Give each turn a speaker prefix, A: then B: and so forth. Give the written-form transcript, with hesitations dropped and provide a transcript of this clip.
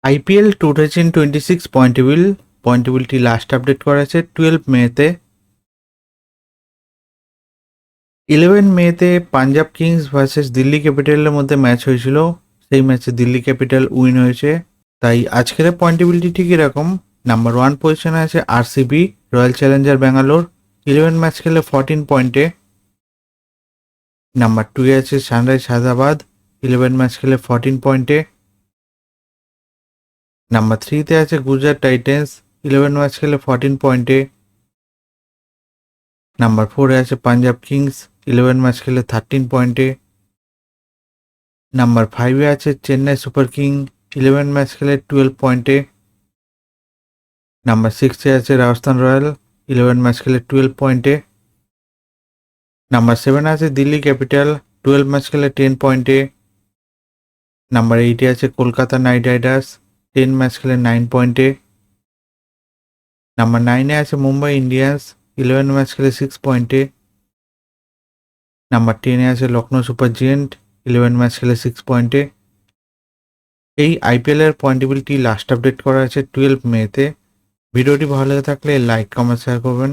A: IPL 2026 পয়েন্টেবিলিটি last update করা আছে 12 মেতে। 11 মেতে পাঞ্জাব কিংস ভার্সেস দিল্লি ক্যাপিটালের মধ্যে ম্যাচ হয়েছিল। সেই ম্যাচে দিল্লি ক্যাপিটাল উইন হয়েছে। তাই আজকের পয়েন্টেবিলিটি ঠিক এরকম। নাম্বার 1 পজিশনে আছে RCB royal Challenger Bangalore, 11 match খেলে 14 পয়েন্টে। নাম্বার 2 আছে সানরাইজ হায়দ্রাবাদ, 11 ম্যাচ খেলে 14 পয়েন্টে। নাম্বার 3 আছে গুজরাট টাইটেন্স, 11 ম্যাচ খেলে 14 পয়েন্টে। নাম্বার 4 আছে পাঞ্জাব কিংস, 11 ম্যাচ খেলে 13 পয়েন্টে। নাম্বার 5 আছে চেন্নাই সুপার কিং, 11 ম্যাচ খেলে 12 পয়েন্টে। নাম্বার 6 আছে রাজস্থান রয়্যাল, 11 ম্যাচ খেলে 12 পয়েন্টে। নাম্বার 7 আছে দিল্লি ক্যাপিটাল, 12 ম্যাচ খেলে 10 পয়েন্টে। নাম্বার 8 আছে কলকাতা নাইট রাইডার্স, 10 ম্যাচ খেলে 9 পয়েন্টে। নাম্বার 9 আছে মুম্বাই ইন্ডিয়ান্স, 11 ম্যাচ খেলে 6 পয়েন্টে। নাম্বার 10 আছে লখনৌ সুপার জায়ান্ট, 11 ম্যাচ খেলে 6 পয়েন্টে। এই আইপিএলের পয়েন্টেবিলিটি লাস্ট আপডেট করা আছে 12 মেতে। ভিডিওটি ভালো লেগে থাকলে লাইক কমেন্ট শেয়ার করবেন।